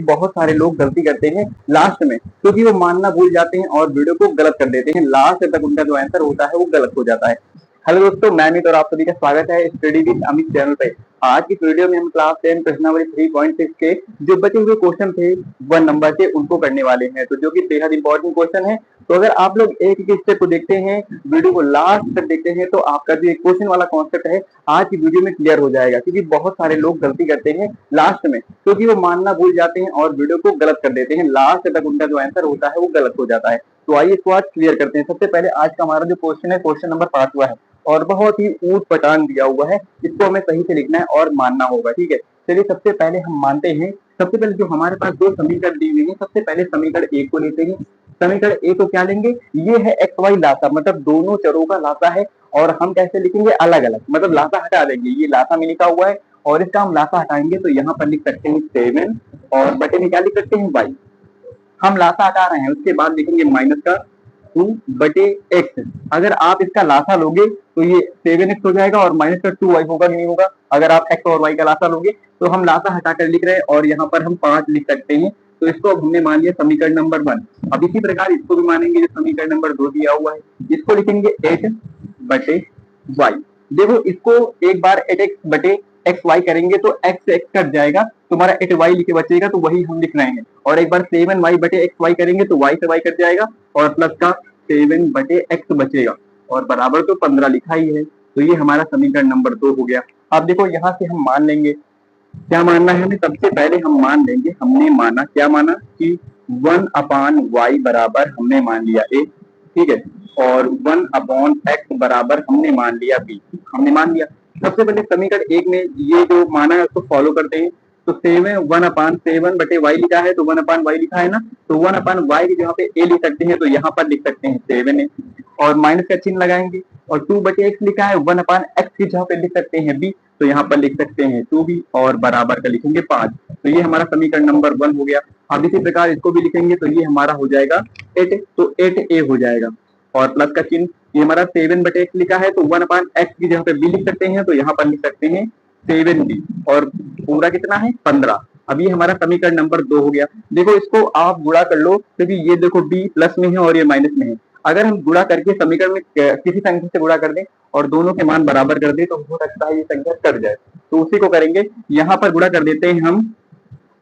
बहुत सारे लोग गलती करते हैं लास्ट में, क्योंकि वो मानना भूल जाते हैं और वीडियो को गलत कर देते हैं। लास्ट तक उनका जो आंसर होता है वो गलत हो जाता है। हेलो दोस्तों, मैं अमित और आप सभी का स्वागत है स्टडी विद अमित चैनल पे। आज की वीडियो में हम क्लास 10 प्रश्नावली 3.6 के जो बचे हुए क्वेश्चन थे 1 नंबर के उनको करने वाले हैं, तो जो कि बेहद इंपॉर्टेंट क्वेश्चन है। तो अगर आप लोग एक एक स्टेप को देखते हैं, वीडियो को लास्ट तक देखते हैं, तो आपका जो क्वेश्चन वाला कॉन्सेप्ट है आज की वीडियो में क्लियर हो जाएगा। क्योंकि बहुत सारे लोग गलती करते हैं लास्ट में, क्योंकि वो मानना भूल जाते हैं और वीडियो को गलत कर देते हैं। लास्ट तक उनका जो आंसर होता है वो गलत हो जाता है। तो आइए इसको आज क्लियर करते हैं। सबसे पहले आज का हमारा जो क्वेश्चन है, क्वेश्चन नंबर 5वां है और बहुत ही ऊट पटांग दिया हुआ है। इसको हमें सही से लिखना है और मानना होगा, ठीक है। चलिए सबसे पहले हम मानते हैं। सबसे पहले जो हमारे पास दो समीकरण दी हुई है, सबसे पहले समीकरण एक को लेते हैं। समीकरण ए को क्या लेंगे, ये है एक्स वाई लासा, मतलब दोनों चरों का लासा है। और हम कैसे लिखेंगे, अलग अलग, मतलब लासा हटा देंगे। ये लासा में लिखा हुआ है और इसका हम लासा हटाएंगे तो यहाँ पर लिख सकते हैं 7 और बटे में क्या लिख सकते हैं y। हम लासा हटा रहे हैं, उसके बाद लिखेंगे माइनस का 2 बटे x। अगर आप इसका लासा लोगे तो ये 7x हो जाएगा और माइनस का 2y होगा कि नहीं होगा। अगर आप x और y का लासा लोगे तो हम लासा हटाकर लिख रहे हैं और यहाँ पर हम 5 लिख सकते हैं। तो इसको अब हमने मान लिया समीकरण नंबर 1। अब इसी प्रकार इसको भी मानेंगे, जो समीकरण नंबर 2 दिया हुआ है, इसको लिखेंगे 8 बटे y। देखो इसको एक बार 8x बटे एक्स वाई करेंगे तो एक्स एक्स कट जाएगा, तुम्हारा 8y लिखे बचेगा, तो वही हम लिख रहे हैं। और एक बार 7y बटे एक्स वाई करेंगे तो y से y कट जाएगा और प्लस का 7 बटे एक्स बचेगा और बराबर तो 15 लिखा ही है। तो ये हमारा समीकरण नंबर 2 हो गया। अब देखो यहाँ से हम मान लेंगे, क्या मानना है हमें, सबसे पहले हम मान लेंगे, हमने माना क्या माना कि 1/y बराबर हमने मान लिया a, ठीक है, और 1/x बराबर हमने मान लिया b, हमने मान लिया। सबसे पहले समीकरण एक में ये जो माना है उसको फॉलो करते हैं। तो 1/7 बटे y लिखा है तो 1/y लिखा है ना, तो 1/y की जगह पे a लिख सकते हैं, तो यहाँ पर लिख सकते हैं 7a और माइनस का चिन्ह लगाएंगे। और 2 बटे x लिखा है, 1/x की जगह पे लिख सकते हैं b, तो यहाँ पर लिख सकते हैं 2b और बराबर का लिखेंगे 5। तो ये हमारा समीकरण नंबर 1 हो गया। अब इसी प्रकार इसको भी लिखेंगे तो ये हमारा हो जाएगा 8, तो 8a हो जाएगा और प्लस का चिन्ह। ये हमारा 7 बटे x लिखा है तो 1/x की जगह पे b लिख सकते हैं, तो यहाँ पर लिख सकते हैं 7b और पूरा कितना है 15। अब ये हमारा समीकरण नंबर 2 हो गया। देखो इसको आप गुणा कर लो, क्योंकि ये देखो b प्लस में है और ये माइनस में है। अगर हम गुणा करके समीकरण में किसी संख्या से गुणा कर दें और दोनों के मान बराबर कर दें तो हो सकता है ये संख्या कट जाए, तो उसी को करेंगे। यहाँ पर गुणा कर देते हैं हम,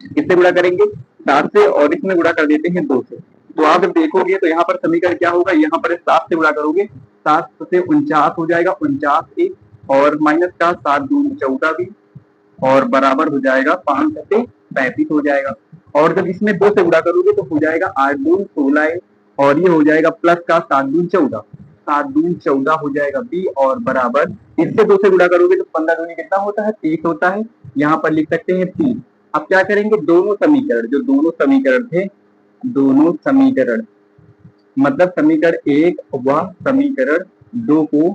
किससे गुणा करेंगे, 7 से, और इसमें गुणा कर देते हैं 2 से। तो आप जब देखोगे तो यहाँ पर समीकरण क्या होगा, यहाँ पर 7 से गुणा करोगे, 7 से 49 हो जाएगा, 49a और माइनस का 7 दूनी 14 भी और बराबर हो जाएगा 5 से 35 हो जाएगा। और जब इसमें 2 से गुणा करोगे तो हो जाएगा 8 दूनी 16 और ये हो जाएगा प्लस का 7 दूनी 14, 7 दूनी 14 हो जाएगा b और बराबर इससे 2 से गुणा करोगे तो 15 दूनी कितना होता है 30 होता है, यहाँ पर लिख सकते हैं 3। अब क्या करेंगे, दोनों समीकरण, जो दोनों समीकरण थे, दोनों समीकरण मतलब समीकरण 1 व समीकरण 2 को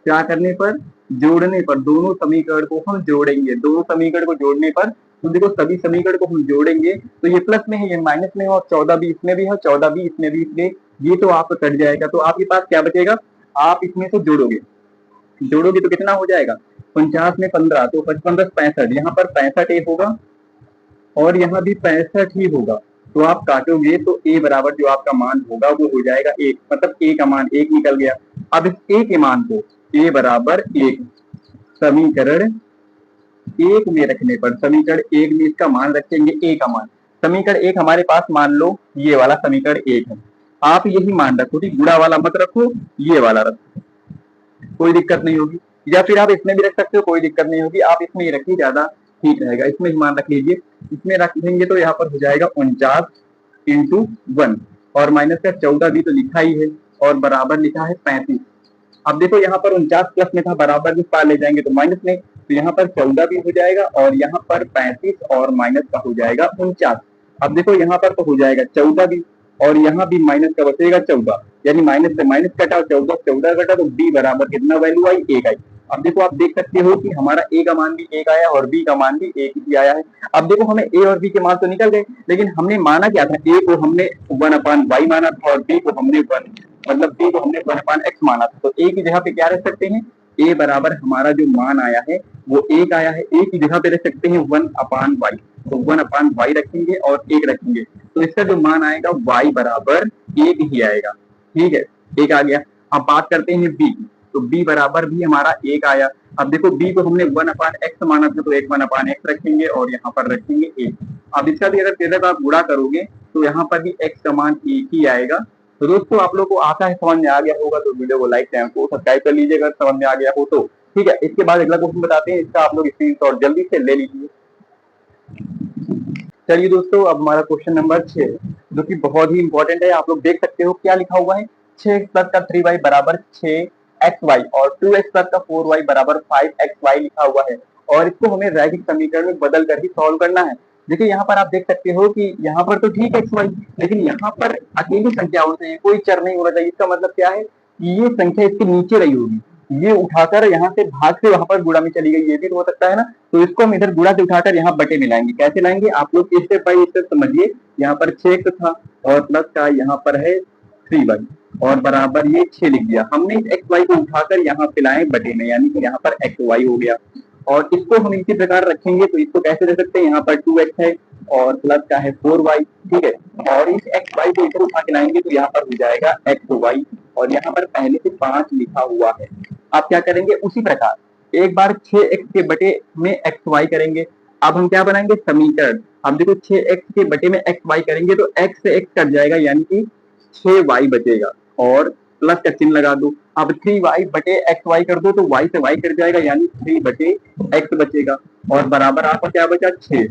क्या करने पर, जोड़ने पर, दोनों समीकरण को हम जोड़ेंगे। दोनों समीकरण को जोड़ने पर, तो देखो सभी समीकरण को हम जोड़ेंगे तो ये प्लस में है, ये माइनस में है और 14 भी इसमें भी है, 14 भी इसमें भी, इसलिए ये तो आपका कट जाएगा। तो आपके पास क्या बचेगा, आप इसमें से जोड़ोगे, जोड़ोगे तो कितना हो जाएगा, 49 में 15 तो 55 10 65, यहाँ पर 65 होगा और यहाँ भी 65 ही होगा। तो आप काटोगे तो a बराबर जो आपका मान होगा वो हो जाएगा 1, मतलब a का मान 1 निकल गया। अब इस a के मान को a बराबर 1 समीकरण 1 में रखने पर, समीकरण 1 में इसका मान रखेंगे a का मान। समीकरण 1 हमारे पास मान लो ये वाला समीकरण 1 है, आप यही मान रखो, ठीक, गुणा वाला मत रखो, ये वाला रखो, कोई दिक्कत नहीं होगी। या फिर आप इसमें भी रख सकते हो, कोई दिक्कत नहीं होगी, आप इसमें ही रखिए, ज्यादा ठीक रहेगा। इसमें ही मान रख लीजिए, इसमें रख देंगे तो यहाँ पर हो जाएगा 49 × 1 और माइनस का 14 भी तो लिखा ही है और बराबर लिखा है 35। अब देखो यहाँ पर 49 प्लस में था, बराबर भी पार ले जाएंगे तो माइनस में, तो यहाँ पर 14 भी हो जाएगा और यहाँ पर 35 और माइनस का हो जाएगा 49। अब देखो यहाँ पर तो हो जाएगा 14 भी और यहाँ भी माइनस का बचेगा 14, यानी माइनस से माइनस कटा और 14 कटा तो b बराबर कितना वैल्यू आई, 1 आई। अब देखो आप देख सकते हो कि हमारा a का मान भी 1 आया और b का मान भी 1 ही आया है। अब देखो हमें a और b के मान तो निकल गए, लेकिन हमने माना क्या था, a को हमने 1/y माना था और b को हमने 1 मतलब b को हमने 1/x माना था। तो a की जगह पे क्या रख सकते हैं, a बराबर हमारा जो मान आया है वो 1 आया है, a की जगह पे रख सकते हैं 1/y। तो 1/y रखेंगे और 1 रखेंगे, तो इसका जो मान आएगा y बराबर 1 ही आएगा। ठीक है, 1 आ गया। अब बात करते हैं b की, तो b बराबर भी हमारा 1 आया। अब देखो b को हमने 1/x माना था, तो 1/x रखेंगे और यहाँ पर रखेंगे 1। अब इसका भी अगर तेरह आप गुणा करोगे तो यहाँ पर भी x का मान 1 ही आएगा। तो दोस्तों आप लोग को आता है, समझ में आ गया होगा तो वीडियो को लाइक, चैनल को सब्सक्राइब कर लीजिएगा समझ में आ गया हो तो। ठीक है, इसके बाद अगला क्वेश्चन बताते हैं, इसका आप लोग स्क्रीनशॉट जल्दी से ले लीजिए। चलिए दोस्तों, अब हमारा क्वेश्चन नंबर 6 जो कि बहुत ही इंपॉर्टेंट है, आप लोग देख सकते हो क्या लिखा हुआ है। 6x प्लस का 3y बराबर 6xy और 2x प्लस का 4y बराबर 5xy लिखा हुआ है, और इसको हमें रैखिक समीकरण में बदल कर ही सॉल्व करना है। देखिए यहाँ पर आप देख सकते हो कि यहाँ पर तो ठीक है xy, लेकिन यहाँ पर अकेली संख्या होनी चाहिए, कोई चर नहीं होना चाहिए। इसका मतलब क्या है कि ये संख्या इसके नीचे रही होगी, ये उठाकर यहाँ से भाग से वहां पर गुणा में चली गई, ये भी तो हो सकता है ना। तो इसको हम इधर गुणा से उठाकर यहाँ बटे में लाएंगे। कैसे लाएंगे आप लोग स्टेप बाय स्टेप समझिए। यहाँ पर 6 था और प्लस का यहाँ पर है 3y और बराबर ये 6 लिख दिया हमने। इस xy को उठाकर यहाँ पे लाए बटे में, यानी कि यहाँ पर xy हो गया। और इसको हम इसी प्रकार रखेंगे, तो इसको कैसे दे सकते हैं, यहाँ पर 2x है और प्लस का है 4y। ठीक है, और इस xy को इधर उठा के लाएंगे तो यहाँ पर हो जाएगा xy, और यहाँ पर पहले से 5 लिखा हुआ है। आप क्या करेंगे, उसी प्रकार एक बार 6x के बटे में xy करेंगे। अब हम क्या बनाएंगे, समीकरण। अब देखो 6x के बटे में xy करेंगे तो x से x कट जाएगा, यानी कि 6y बचेगा और प्लस का चिन्ह लगा दो। अब 3y बटे xy कर दो तो y से y कट जाएगा, यानी 3 बटे x बचेगा और बराबर आपका क्या बचा 6।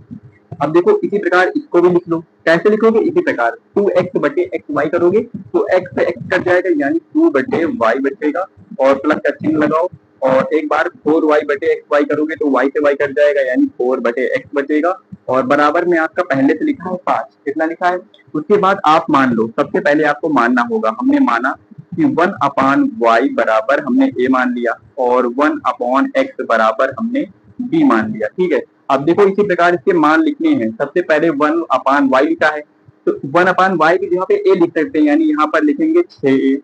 अब देखो इसी प्रकार इसको भी लिख लो। कैसे लिखोगे, इसी प्रकार 2x बटे xy करोगे तो x से x कट जाएगा, यानी 2 बटे y बचेगा और प्लस का चिन्ह लगाओ। और एक बार 4y बटे xy करोगे तो y से y कट जाएगा, यानी 4 बटे x बचेगा और बराबर में आपका पहले से लिखा है 5। कितना लिखा है, उसके बाद आप मान लो। सबसे पहले आपको मानना होगा, हमने माना कि 1/y बराबर हमने a मान लिया और 1/x बराबर हमने b मान लिया। ठीक है, अब देखो इसी प्रकार इसके मान लिखने हैं। सबसे पहले 1/y लिखा है तो 1/y की जगह पे a लिख सकते हैं, यानी यहाँ पर लिखेंगे 6a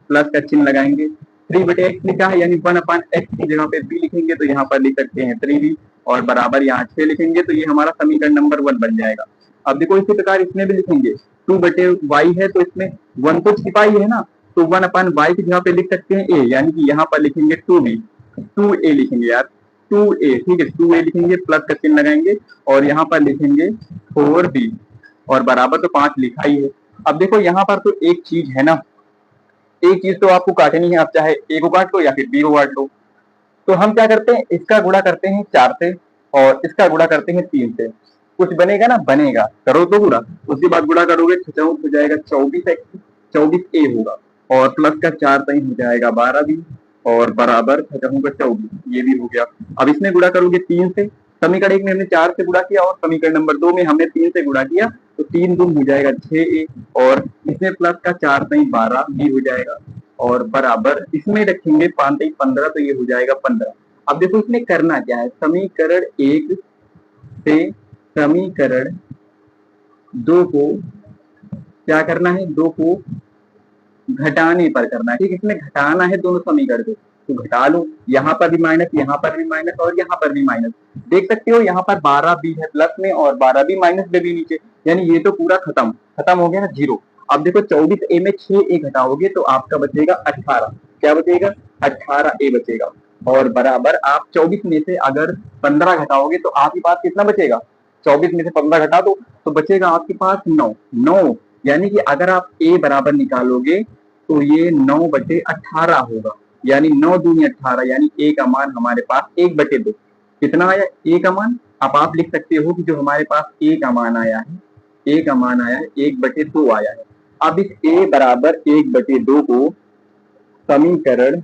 प्लस का चिन्ह लगाएंगे। 3 बटे x लिखा है, यानी 1/x की जगह पे b लिखेंगे तो यहाँ पर लिख सकते हैं 3b और बराबर यहाँ 6 लिखेंगे तो ये हमारा समीकरण नंबर 1 बन जाएगा। अब देखो इसी प्रकार इसमें भी लिखेंगे 2 बटे y है तो इसमें 1 तो छिपा ही है ना, तो 1/y की जगह पे लिख सकते हैं a, यानी कि यहाँ पर लिखेंगे 2b 2a लिखेंगे यार 2a। ठीक है, 2a लिखेंगे प्लस का चिन्ह लगाएंगे और यहाँ पर लिखेंगे 4b और बराबर तो 5 लिखा ही है। अब देखो यहाँ पर तो एक चीज है ना, एक चीज तो आपको काटनी है, आप चाहे ए को काट लो या फिर बी को काट लो। तो हम क्या करते हैं, इसका गुणा करते हैं 4 से और इसका गुणा करते हैं 3 से। कुछ बनेगा ना, बनेगा, करो तो पूरा। उसके बाद गुणा करोगे 6 हो जाएगा 24x 24a होगा और प्लस का 4 सही हो जाएगा 12b और बराबर 24, ये भी हो गया। अब इसमें गुणा करोगे 3 से। समीकरण 1 में हमने 4 से गुणा किया और समीकरण नंबर 2 में हमने 3 से गुणा किया, तो 3 गुण हो जाएगा 6a और इसमें प्लस का 4 सही 12 भी हो जाएगा और बराबर इसमें रखेंगे 5 सही 15 तो ये हो जाएगा 15। अब देखो इसमें करना क्या है, समीकरण 1 से समीकरण 2 को क्या करना है, 2 को घटाने पर करना है। ठीक है, इसमें घटाना है दोनों समीकरण को, तो घटा लो। यहाँ पर भी माइनस, यहाँ पर भी माइनस और यहाँ पर भी माइनस। देख सकते हो यहाँ पर 12b है प्लस में और 12b माइनस में भी नीचे, यानी ये तो पूरा खत्म हो गया ना, 0। अब देखो 24a में 6a घटाओगे तो आपका बचेगा 18। क्या बचेगा, 18a बचेगा और बराबर आप 24 में से अगर 15 घटाओगे तो आपके पास कितना बचेगा, 24 में से 15 घटा दो तो बचेगा आपके पास 9। यानी कि अगर आप a बराबर निकालोगे तो ये 9 बटे 18 होगा, यानी 9 दूनी 18, यानी a का मान हमारे पास 1/2। कितना आया a का मान, अब आप लिख सकते हो कि जो हमारे पास a का मान आया है, a का मान आया है 1/2 आया है। अब इस a बराबर 1/2 को समीकरण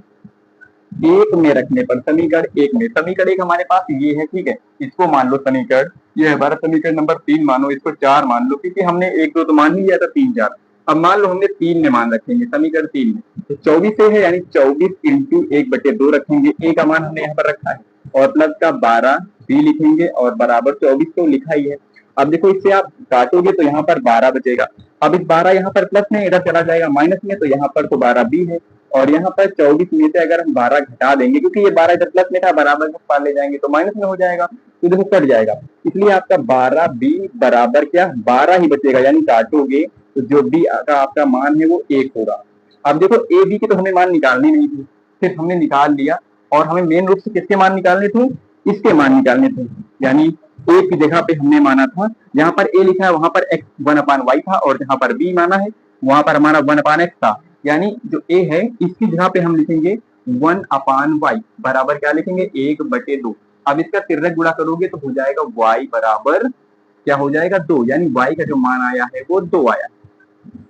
1 में रखने पर, समीकरण 1 हमारे पास ये है। ठीक है, इसको मान लो समीकरण, ये हमारा समीकरण नंबर 3 मानो, इसको 4 मान लो, क्योंकि हमने 1 2 तो मान ही लिया था, 3 4। अब मान लो हमने 3 में मान रखेंगे, समीकरण 3 में तो 24 से है, यानी 24 इंटू 1/2 रखेंगे, a का मान हमने यहाँ पर रखा है और प्लस का 12 b लिखेंगे और बराबर 24 तो लिखा ही है। अब देखो इससे आप काटोगे तो यहाँ पर 12 बचेगा। अब इस 12 यहाँ पर प्लस में, इधर चला जाएगा माइनस में, तो यहाँ पर तो 12b है और यहाँ पर 24 में से अगर हम 12 घटा देंगे, क्योंकि ये 12 इधर प्लस में था, बराबर में पार ले जाएंगे तो माइनस में हो जाएगा, तो देखो कट जाएगा। इसलिए आपका 12 बी बराबर क्या 12 ही बचेगा, यानी काटोगे तो जो बी का आपका मान है वो 1 होगा। अब देखो ए बी के तो हमें मान निकालनी नहीं थी, सिर्फ हमने निकाल लिया, और हमें मेन रूप से किसके मान निकालने थे, इसके मान निकालने थे। यानी ए की जगह पे हमने माना था, जहां पर ए लिखा है वहां पर x 1/y था, और जहां पर बी माना है वहां पर हमारा 1/x था। यानी जो ए है इसकी जगह पे हम लिखेंगे 1/y बराबर क्या लिखेंगे 1/2। अब इसका तिर्यक गुणा करोगे तो हो जाएगा y बराबर क्या हो जाएगा 2, यानी y का जो मान आया है वो 2 आया।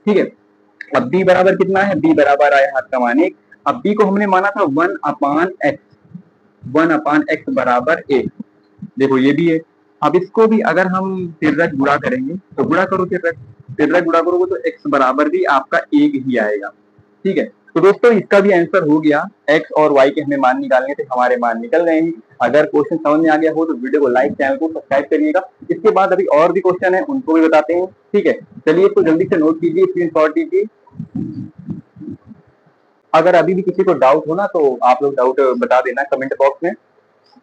ठीक है, अब b बराबर कितना है, b बराबर आया हाथ का मान 1। अब b को हमने माना था 1/x बराबर 1। देखो ये भी है। अब इसको भी अगर हम तिर्यक गुणा करेंगे तो गुणा करो, तिर्यक गुणा करोगे तो x बराबर भी आपका 1 ही आएगा। ठीक है, तो दोस्तों इसका भी आंसर हो गया। x और y के हमें मान निकालने थे, हमारे मान निकल गए हैं। अगर क्वेश्चन समझ में आ गया हो तो वीडियो को लाइक, चैनल को सब्सक्राइब करिएगा। इसके बाद अभी और भी क्वेश्चन है, उनको भी बताते हैं। ठीक है, चलिए इसको जल्दी से नोट कीजिए, स्क्रीनशॉट लीजिए। अगर अभी भी किसी को डाउट हो ना तो आप लोग डाउट बता देना कमेंट बॉक्स में।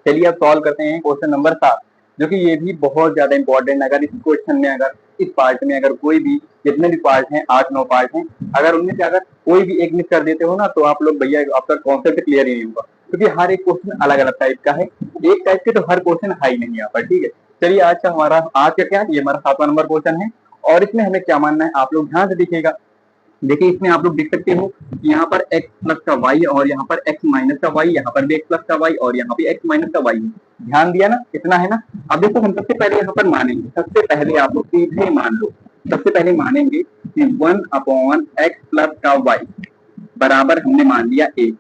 चलिए अब सॉल्व करते हैं क्वेश्चन नंबर 7, जो कि ये भी बहुत ज्यादा इंपॉर्टेंट। अगर इस क्वेश्चन में, अगर इस पार्ट में अगर कोई भी, जितने भी पार्ट हैं 8-9 पार्ट हैं, अगर उनमें से अगर कोई भी एक मिस कर देते हो ना तो आप लोग भैया आपका कॉन्सेप्ट क्लियर ही नहीं होगा, क्योंकि हर एक क्वेश्चन अलग अलग टाइप का है। एक टाइप के तो हर क्वेश्चन है ही नहीं यहाँ पर। ठीक है, चलिए आज का क्या ये हमारा 7वां नंबर क्वेश्चन है, और इसमें हमें क्या मानना है आप लोग ध्यान से देखिएगा। देखिए इसमें आप लोग देख सकते हो कि यहाँ पर x प्लस का y और यहाँ पर x माइनस का y, यहाँ पर भी x प्लस का y और यहाँ भी x माइनस का y है। ध्यान दिया ना, इतना है ना। अब देखो हम सबसे पहले यहाँ पर मानेंगे, सबसे पहले आप लोग सीधे मान लो, सबसे पहले मानेंगे कि 1/x प्लस का y बराबर हमने मान लिया 1,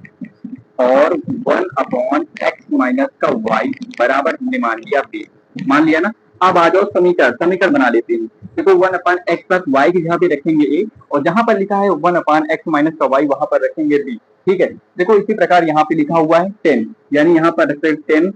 और 1/x माइनस का y बराबर हमने मान लिया b। मान लिया ना। अब आ जाओ समीकरण बना लेते हैं। देखो 1/x प्लस वाई की जगह पे रखेंगे a, और जहां पर लिखा है 1/x माइनस का y वहां पर रखेंगे b। ठीक है, देखो इसी प्रकार यहाँ पे लिखा हुआ है 10, यानी यहाँ पर रखते 10a,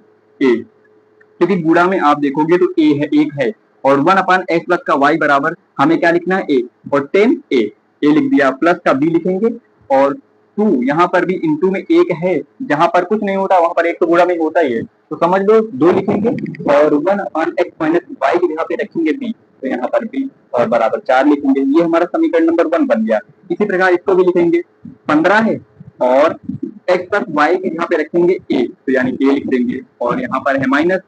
क्योंकि गुणा में आप देखोगे तो a है, 1 है, और 1/x प्लस का y बराबर हमें क्या लिखना है a, और 10a, a लिख दिया, प्लस का b लिखेंगे, और 2 यहाँ पर भी इंटू में 1 है, जहां पर कुछ नहीं होता वहां पर 1 तो गुणा में होता ही है, तो समझ लो 2 लिखेंगे, और 1/x माइनस y की जगह पे रखेंगे b, तो यहाँ पर b और बराबर 4 लिखेंगे। ये हमारा समीकरण नंबर 1 बन गया। इसी प्रकार इसको भी लिखेंगे, 15 है, और x प्लस वाई की जगह पे रखेंगे a, तो यानी a लिख देंगे, और यहाँ पर है माइनस,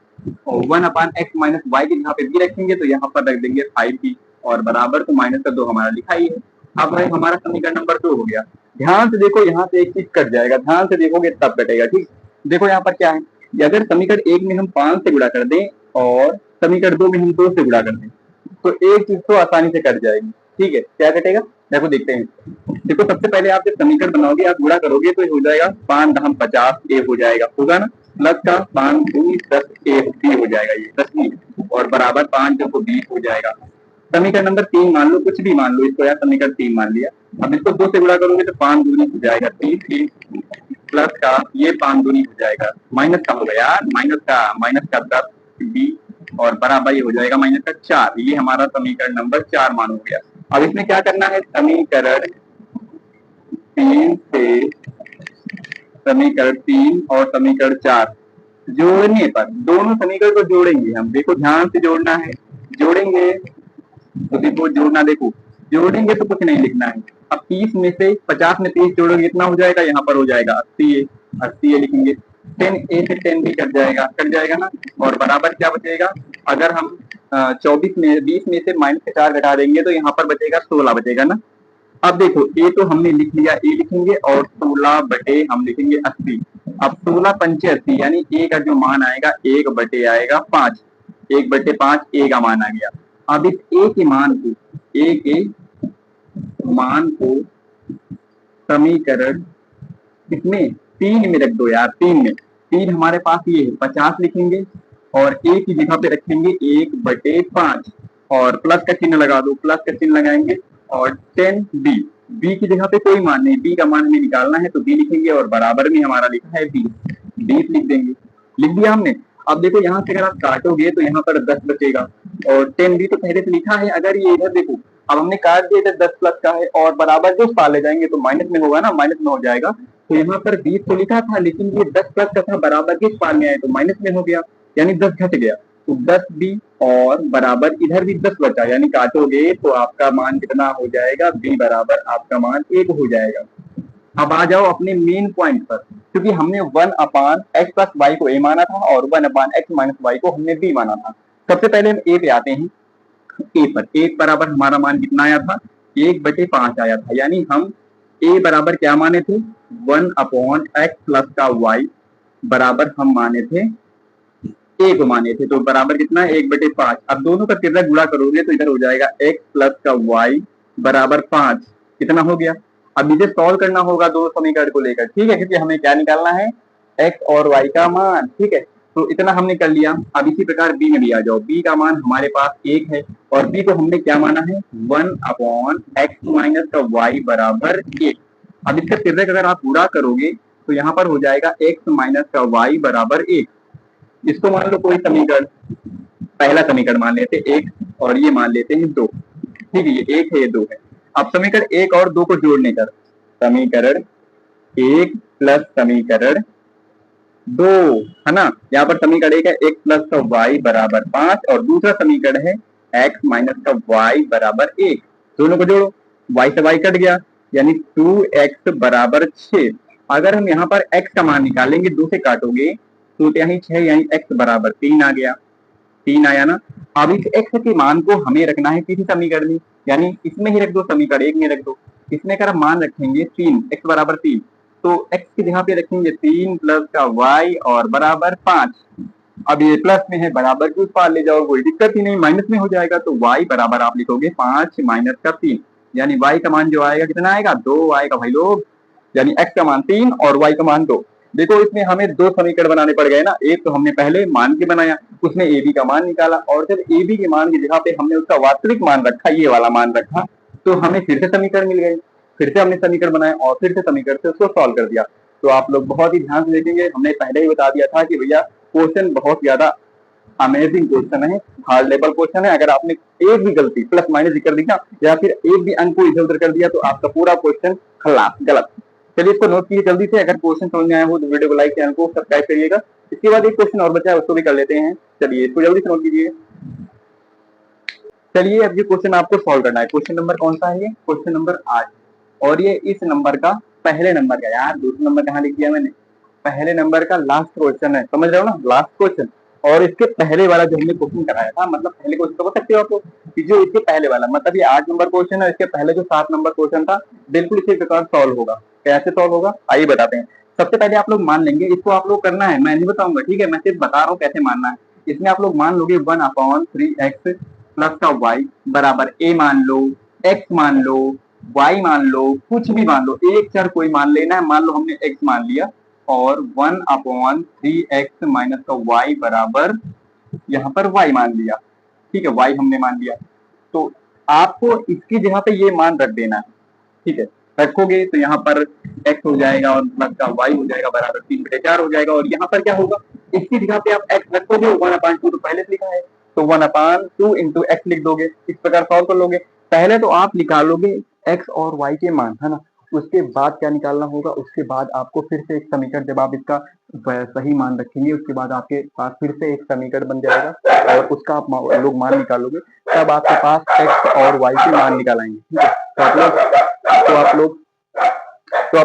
और 1/x माइनस वाई की जगह पे b रखेंगे, तो यहाँ पर रख देंगे 5b, और बराबर तो माइनस का 2 हमारा लिखा ही है। अब भाई हमारा समीकरण नंबर 2 हो गया। ध्यान से देखो, यहाँ से एक चीज कट जाएगा, ध्यान से देखोगे तब कटेगा। ठीक, देखो यहाँ पर क्या है, अगर समीकरण 1 में हम 5 से गुणा कर दें और समीकरण 2 में हम 2 से गुणा कर दें, तो एक चीज तो आसानी से कट जाएगी। ठीक है, क्या कटेगा देखो, देखते हैं। देखो सबसे पहले आप जब समीकरण बनाओगे, आप गुणा करोगे तो हो जाएगा 5×50 a हो जाएगा, होगा ना, प्लस का 5×10 a b हो जाएगा, ये 10, और बराबर 5×20 हो जाएगा। समीकरण नंबर 3 मान लो, कुछ भी मान लो इसको, यार समीकरण 3 मान लिया। अब इसको 2 से गुणा करोगे तो 5×2 हो जाएगा 30, प्लस का ये 5×2 हो जाएगा, माइनस का होगा यार, माइनस का 10 b, और बराबर ये हो जाएगा माइनस का 4। ये हमारा समीकरण नंबर 4 मान हो गया। अब इसमें क्या करना है, समीकरण 3 से समीकरण 3 और समीकरण 4 जोड़ने पर, दोनों समीकरण को जोड़ेंगे हम। देखो ध्यान से जोड़ना है, जोड़ेंगे तो देखो जोड़ना, देखो जोड़ेंगे तो कुछ नहीं लिखना है। अब 30 में से 50 में 30 जोड़ोगे कितना हो जाएगा, यहाँ पर हो जाएगा 80 लिखेंगे। 10a से 10 भी कट जाएगा ना, और बराबर क्या बचेगा, अगर हम 20 में से -4 घटा देंगे तो यहाँ पर बचेगा 16 बचेगा ना। अब देखो a तो हमने लिख लिया, a लिखेंगे, और 16 बटे हम लिखेंगे 80। अब 16×5 80, यानी a का जो मान आएगा 1 बटे आएगा 5, 1/5 a का मान आ गया। अब इस a के मान को समीकरण किसमें, 3 में रख दो यार, 3 हमारे पास ये है, 50 लिखेंगे, और a की जगह पे रखेंगे 1/5, और प्लस का चिन्ह लगा दो, प्लस का चिन्ह लगाएंगे, और 10b, b की जगह पे कोई मान नहीं, b का मान हमें निकालना है तो b लिखेंगे, और बराबर में हमारा लिखा है 20 लिख देंगे। लिख दिया हमने। अब देखो यहाँ से अगर आप काटोगे तो यहाँ पर 10 बचेगा, और 10b तो पहले से लिखा है। अगर ये इधर देखो अब हमने काट दिया इधर 10 प्लस का है और बराबर जो पार ले जाएंगे तो माइनस में होगा ना, माइनस में हो जाएगा। तो यहाँ पर 20 तो लिखा था लेकिन ये 10 प्लस का था, बराबर किस पार में आए तो माइनस में हो गया, यानी 10 घट गया। तो 10 बी और बराबर इधर भी 10 बचा, यानी काटोगे तो आपका मान कितना हो जाएगा, बी बराबर आपका मान 1 हो जाएगा। अब आ जाओ अपने मेन पॉइंट पर, क्योंकि हमने 1 अपान एक्स प्लस वाई को ए माना था और 1 अपान एक्स माइनस वाई को हमने बी माना था। सबसे पहले हम ए पे आते हैं। ए बराबर हमारा मान कितना आया था, 1/5 आया था, यानी हम ए बराबर क्या माने थे, 1 अपॉन एक्स प्लस का वाई बराबर हम माने थे, ए को माने थे, तो बराबर कितना है 1/5। अब दोनों का तिर्रा गुणा करोगे तो इधर हो जाएगा एक्स प्लस का वाई बराबर 5, कितना हो गया। अब इसे सॉल्व करना होगा दोनों समीकरण को लेकर, ठीक है, क्योंकि हमें क्या निकालना है, एक्स और वाई का मान, ठीक है। तो इतना हमने कर लिया। अब इसी प्रकार बी में भी आ जाओ, बी का मान हमारे पास 1 है और बी को हमने क्या माना है, 1 अपॉन एक्स माइनस का वाई बराबर 1। अब इसका तिर्रक अगर आप पूरा करोगे तो यहाँ पर हो जाएगा एक्स माइनस का वाई बराबर 1। इसको मान लो कोई समीकरण, पहला समीकरण मान लेते 1 और ये मान लेते हैं 2, ठीक है, ये 1 है ये 2 है। अब समीकरण 1 और 2 को जोड़ने कर, समीकरण 1 प्लस समीकरण 2, है ना। यहाँ पर समीकरण 1 है एक्स प्लस का वाई बराबर 5 और दूसरा समीकरण है एक्स माइनस का वाई बराबर 1। दोनों को जोड़ो, वाई से वाई कट गया, यानी 2x बराबर 6। अगर हम यहाँ पर x का मान निकालेंगे, 2 से काटोगे तो यही 6, यानी x बराबर 3 आ गया, 3 आया ना। अब इस x के मान को हमें रखना है किसी समीकरण में, यानी इसमें ही रख दो, समीकरण 1 में रख दो। इसमें अगर हम मान रखेंगे 3, x बराबर 3, तो x की जगह पे रखेंगे 3 प्लस का y और बराबर 5। अब ये प्लस में है, बराबर की उस पार ले जाओ, कोई दिक्कत ही नहीं, माइनस में हो जाएगा। तो y बराबर आप लिखोगे 5 माइनस का 3, यानी y का मान जो आएगा कितना आएगा, 2 आएगा भाई लोग, यानी x का मान 3 और y का मान 2। देखो इसमें हमें 2 समीकरण बनाने पड़ गए ना, एक तो हमने पहले मान के बनाया, उसमें ए बी का मान निकाला, और जब ए बी के मान की जगह पे हमने उसका वास्तविक मान रखा, ये वाला मान रखा, तो हमें फिर से समीकरण मिल गए, फिर से हमने समीकरण बनाया और फिर से समीकरण से उसको सॉल्व कर दिया। तो आप लोग बहुत ही ध्यान से देखेंगे, हमने पहले ही बता दिया था कि भैया क्वेश्चन बहुत ज्यादा अमेजिंग क्वेश्चन है, हार्ड लेवल क्वेश्चन है। अगर आपने एक भी गलती प्लस माइनस कर दिया या फिर एक भी अंक को इधर उधर कर दिया तो आपका पूरा क्वेश्चन खलास, गलत। चलिए इसको नोट कीजिए जल्दी से। अगर क्वेश्चन समझ में आया हो तो वीडियो को लाइक, चैनल को सब्सक्राइब करिएगा। इसके बाद एक क्वेश्चन और बचा है, उसको भी कर लेते हैं। चलिए इसको जल्दी से नोट कीजिए। चलिए अब ये क्वेश्चन आपको सॉल्व करना है। क्वेश्चन नंबर कौन सा है, ये क्वेश्चन नंबर 8, और ये इस नंबर का पहले नंबर का, यार दूसरा नंबर कहाँ लिख दिया मैंने, पहले नंबर का लास्ट क्वेश्चन है, समझ रहे हो ना, लास्ट क्वेश्चन। और इसके पहले वाला जो हमने क्वेश्चन कराया था, मतलब पहले क्वेश्चन तो बता सकते हो आप लोग कि जो इसके पहले वाला, मतलब ये 8 नंबर क्वेश्चन है, इसके पहले जो 7 नंबर क्वेश्चन था, बिल्कुल इसी प्रकार सॉल्व होगा। कैसे सॉल्व होगा आइए बताते हैं। सबसे पहले आप लोग मान लेंगे, इसको आप लोग करना है, मैं नहीं बताऊंगा, ठीक है, मैं सिर्फ बता रहा हूँ कैसे मानना है। इसमें आप लोग मान लोगे 1/3x प्लस का y बराबर a मान लो, x मान लो, y मान लो, कुछ भी मान लो, एक चर कोई मान लेना है। मान लो हमने x मान लिया और 1/3x माइनस का y बराबर यहाँ पर y मान लिया, ठीक है, y हमने मान लिया। तो आपको इसकी जगह पे ये मान रख देना है, ठीक है, रखोगे तो यहाँ पर x हो जाएगा और प्लस का y हो जाएगा बराबर 3/4 हो जाएगा। और यहाँ पर क्या होगा, इसकी जगह पे आप x रखोगे, 1/2 तो पहले से लिखा है, तो 1/2 इंटू एक्स लिख दोगे, इस प्रकार सॉल्व कर लोगे। पहले तो आप निकालोगे x और y के मान, है ना, उसके बाद क्या निकालना होगा, उसके बाद आपको फिर से एक समीकरण, जब आप इसका सही मान रखेंगे उसके बाद आपके पास फिर से एक समीकरण बन जाएगा और उसका आप लोग मान निकालोगे, तब आपके पास x और y के मान निकाल आएंगे, ठीक है। तो आप लोग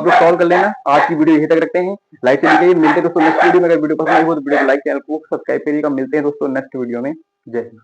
सॉल्व कर लेना। आज की वीडियो यहीं तक रखते हैं, लाइक से दीजिए। मिलते हैं दोस्तों नेक्स्ट वीडियो में। अगर वीडियो पसंद आई हो तो वीडियो को लाइक, चैनल को सब्सक्राइब करिएगा। मिलते हैं दोस्तों नेक्स्ट वीडियो में। जय हिंद।